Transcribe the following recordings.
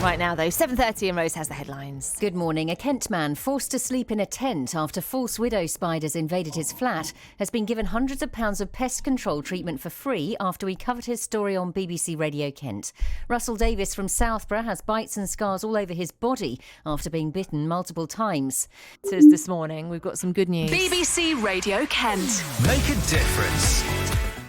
Right now, though, 7:30 and Rose has the headlines. Good morning. A Kent man forced to sleep in a tent after false widow spiders invaded his flat has been given hundreds of pounds of pest control treatment for free after he covered his story on BBC Radio Kent. Russell Davis from Southborough has bites and scars all over his body after being bitten multiple times. Says this morning, we've got some good news. BBC Radio Kent. Make a difference.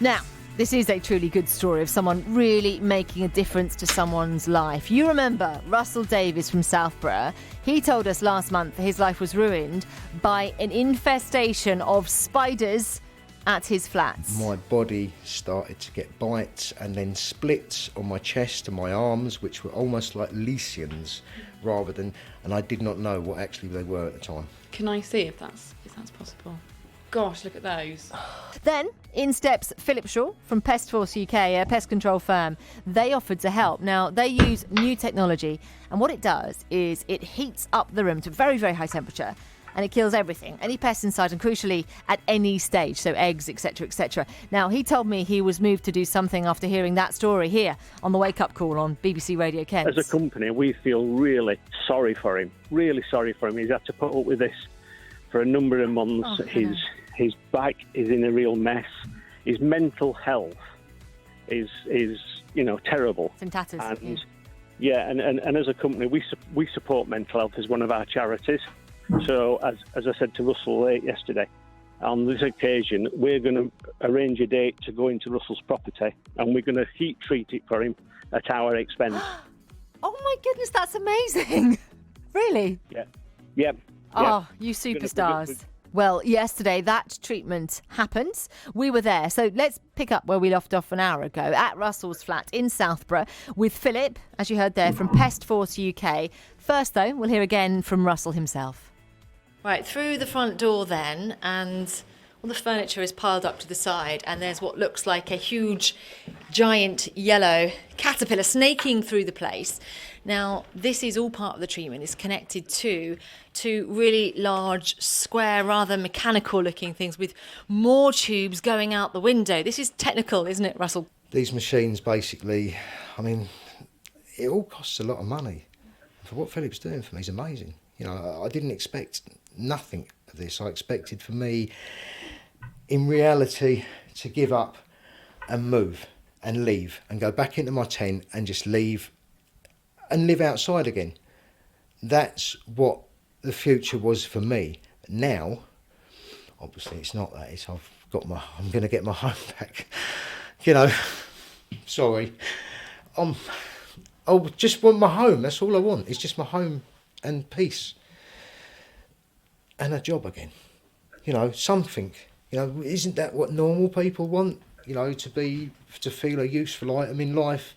Now, this is a truly good story of someone really making a difference to someone's life. You remember Russell Davis from Southborough. He told us last month his life was ruined by an infestation of spiders at his flats. My body started to get bites and then splits on my chest and my arms, which were almost like lesions and I did not know what actually they were at the time. Can I see if that's possible? Gosh, look at those. Then, in steps Philip Shaw from Pestforce UK, a pest control firm. They offered to help. Now, they use new technology, and what it does is it heats up the room to very, very high temperature, and it kills everything, any pests inside, and crucially, at any stage, so eggs, etc., etc. Now, he told me he was moved to do something after hearing that story here on the Wake Up Call on BBC Radio Kent. As a company, we feel really sorry for him. He's had to put up with this for a number of months. His back is in a real mess. His mental health is terrible. It's in tatters. And as a company, we support mental health as one of our charities. So as I said to Russell late yesterday, on this occasion, we're going to arrange a date to go into Russell's property, and we're going to heat treat it for him at our expense. Oh my goodness, that's amazing. Really? Yeah. Oh, you superstars. Well, yesterday that treatment happened. We were there. So let's pick up where we left off an hour ago at Russell's flat in Southborough with Philip, as you heard there, from Pestforce UK. First, though, we'll hear again from Russell himself. Right, through the front door then, and all the furniture is piled up to the side, and there's what looks like a huge, giant yellow caterpillar snaking through the place. Now, this is all part of the treatment. It's connected to really large, square, rather mechanical-looking things with more tubes going out the window. This is technical, isn't it, Russell? These machines, basically, it all costs a lot of money. For what Philip's doing for me is amazing. I didn't expect nothing of this. I expected for me, in reality, to give up and move and leave and go back into my tent and just leave and live outside again. That's what the future was for me. Now, obviously it's not that. I'm going to get my home back. Sorry. I just want my home. That's all I want. It's just my home and peace. And a job again. Something. Isn't that what normal people want? To feel a useful item in life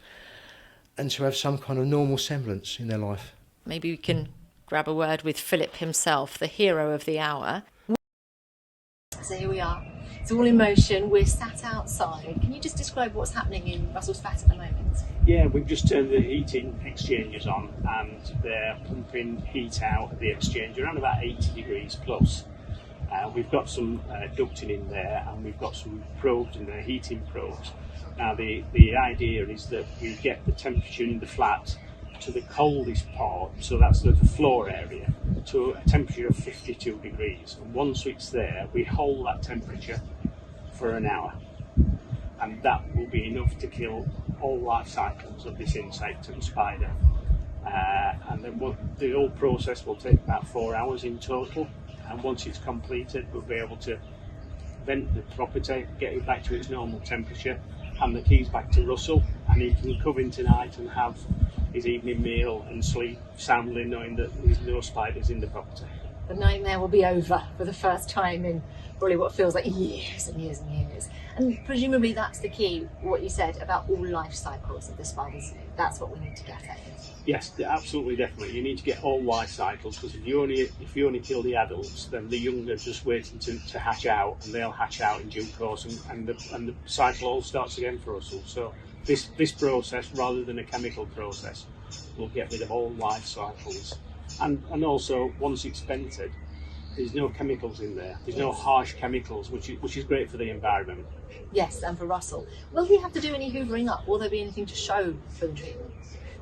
and to have some kind of normal semblance in their life. Maybe we can grab a word with Philip himself, the hero of the hour. So here we are. It's all in motion. We're sat outside. Can you just describe what's happening in Russell's flat at the moment? Yeah, we've just turned the heating exchangers on, and they're pumping heat out of the exchanger around about 80 degrees plus. We've got some ducting in there, and we've got some probes in there, heating probes. Now the idea is that we get the temperature in the flat to the coldest part, so that's the floor area, to a temperature of 52 degrees. And once it's there, we hold that temperature for an hour. And that will be enough to kill all life cycles of this insect and spider. And then the whole process will take about 4 hours in total. And once it's completed, we'll be able to vent the property, get it back to its normal temperature, hand the keys back to Russell, and he can come in tonight and have his evening meal and sleep soundly, knowing that there's no spiders in the property. The nightmare will be over for the first time in probably what feels like years and years and years. And presumably that's the key, what you said about all life cycles of the spiders. That's what we need to get at. Yes, absolutely, definitely. You need to get all life cycles, because if you only kill the adults, then the young are just waiting to hatch out, and they'll hatch out in due course, and the cycle all starts again for Russell. So this process, rather than a chemical process, will get rid of all life cycles. And also, once it's vented, there's no chemicals in there. There's no harsh chemicals, which is great for the environment. Yes, and for Russell. Will he have to do any hoovering up? Will there be anything to show for the treatment?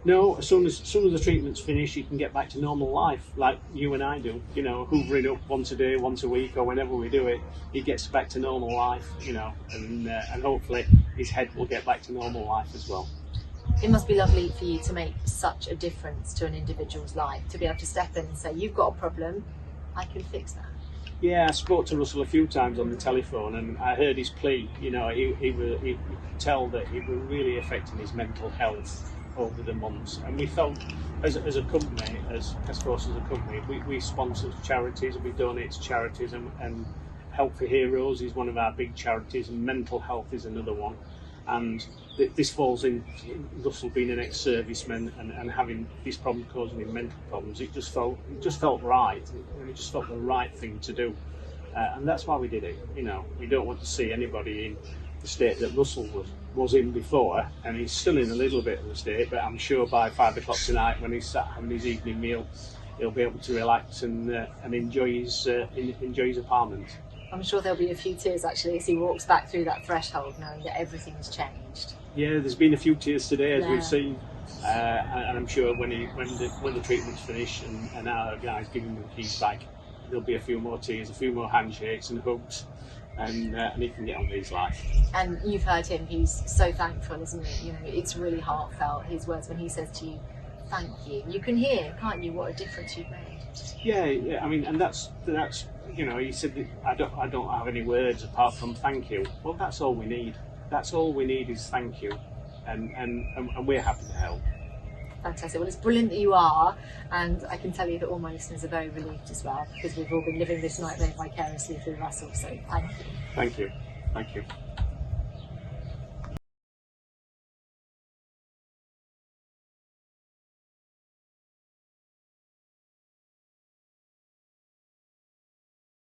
No, as soon as the treatment's finished, he can get back to normal life, like you and I do. You know, hoovering up once a day, once a week, or whenever we do it, he gets back to normal life. You know, and hopefully his head will get back to normal life as well. It must be lovely for you to make such a difference to an individual's life, to be able to step in and say, you've got a problem, I can fix that. Yeah, I spoke to Russell a few times on the telephone, and I heard his plea. You know, he could tell that it was really affecting his mental health over the months. And we felt, as a company, as Pestforce as a company, we sponsor charities, we donate to charities, and Help for Heroes is one of our big charities, and mental health is another one. And this falls in Russell being an ex-serviceman and having this problem causing him mental problems. It just felt right, and it just felt the right thing to do, and that's why we did it. You know, we don't want to see anybody in the state that Russell was in before, and he's still in a little bit of the state. But I'm sure by 5 o'clock tonight, when he's sat having his evening meal, he'll be able to relax and enjoy his apartment. I'm sure there'll be a few tears actually as he walks back through that threshold, knowing that everything has changed. Yeah, there's been a few tears today, as Yeah. we've seen, and I'm sure when the treatment's finished and our guys give him the keys back, there'll be a few more tears, a few more handshakes and hugs, and he can get on with his life. And you've heard him; he's so thankful, isn't he? You know, it's really heartfelt. His words when he says to you, "Thank you." You can hear, can't you, what a difference you've made? Yeah. I mean, and that's. You know, he said, I don't have any words apart from thank you. Well, that's all we need. That's all we need is thank you, and we're happy to help. Fantastic. Well, it's brilliant that you are, and I can tell you that all my listeners are very relieved as well, because we've all been living this nightmare vicariously through Russell. So thank you. Thank you. Thank you.